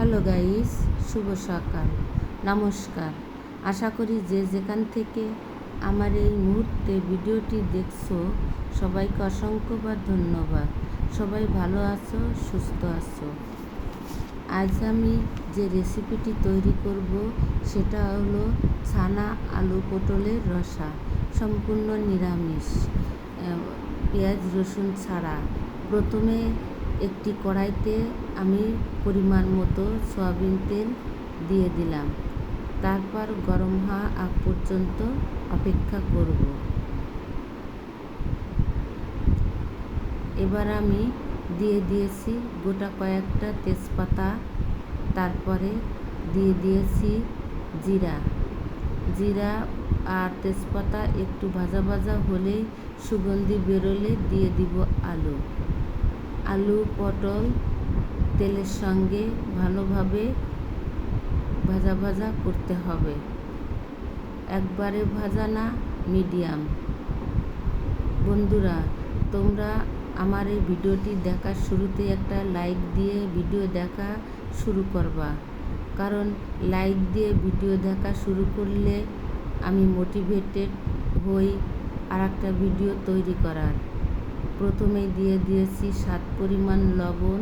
Hello guys, শুভ সকাল, নমস্কার। আশা করি যে যেখান থেকে আমার এই মুহূর্তে ভিডিওটি দেখছো সবাইকে অসংখ্যবার ধন্যবাদ। সবাই ভালো আছো, সুস্থ আছো। আজ আমি যে রেসিপিটি তৈরি করব সেটা হলো ছানা আলু পটলের রসা, সম্পূর্ণ নিরামিষ, পেঁয়াজ রসুন ছাড়া। প্রথমে একটি কড়াইতে আমি পরিমাণ মতো সয়াবিন তেল দিয়ে দিলাম। তারপর গরম হওয়া আগ পর্যন্ত অপেক্ষা করব। এবার আমি দিয়ে দিয়েছি গোটা কয়েকটা তেজপাতা, তারপরে দিয়ে দিয়েছি জিরা আর তেজপাতা একটু ভাজা ভাজা হলেই সুগন্ধি বেরোলে দিয়ে দিব আলু পটল তেলের সঙ্গে ভালোভাবে ভাজা ভাজা করতে হবে, একবারে ভাজা না, মিডিয়াম। বন্ধুরা, তোমরা আমার এই ভিডিওটি দেখার শুরুতে একটা লাইক দিয়ে ভিডিও দেখা শুরু করবা, কারণ লাইক দিয়ে ভিডিও দেখা শুরু করলে আমি মোটিভেটেড হই আর একটা ভিডিও তৈরি করার। প্রথমেই দিয়ে দিয়েছি স্বাদ পরিমাণ লবণ,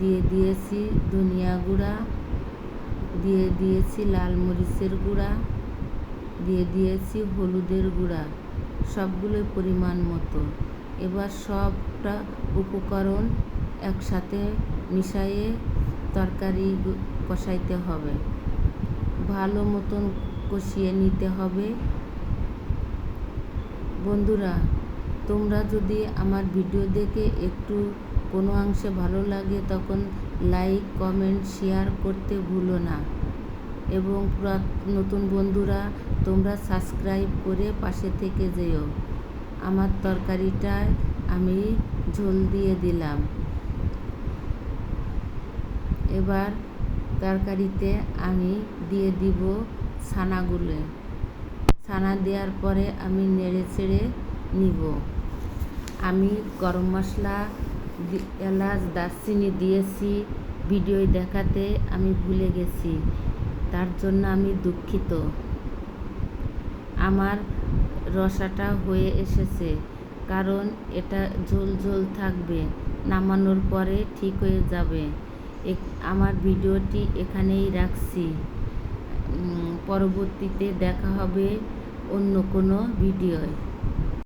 দিয়ে দিয়েছি ধনিয়া গুঁড়া, দিয়ে দিয়েছি লাল মরিচের গুঁড়া, দিয়ে দিয়েছি হলুদের গুঁড়া, সবগুলোই পরিমাণ মতো। এবার সবটা উপকরণ একসাথে মিশিয়ে তরকারি কষাইতে হবে, ভালো মতন কষিয়ে নিতে হবে। বন্ধুরা, তোমরা যদি আমার ভিডিও দেখে একটু কোনো অংশে ভালো লাগে তখন লাইক কমেন্ট শেয়ার করতে ভুলো না, এবং নতুন বন্ধুরা তোমরা সাবস্ক্রাইব করে পাশে থেকে যেও। আমার তরকারিটায় আমি ঝোল দিয়ে দিলাম। এবার তরকারিতে আমি দিয়ে দিব ছানা দেওয়ার পরে আমি নেড়ে চেড়ে নিব। আমি গরম মশলা, এলাচ, দারচিনি দিয়েছি, ভিডিও দেখাতে আমি ভুলে গেছি, তার জন্য আমি দুঃখিত। আমার রসাটা হয়ে এসেছে, কারণ এটা ঝোল ঝোল থাকবে, নামানোর পরে ঠিক হয়ে যাবে। আমার ভিডিওটি এখানেই রাখছি, পরবর্তীতে দেখা হবে অন্য কোনো ভিডিওয়।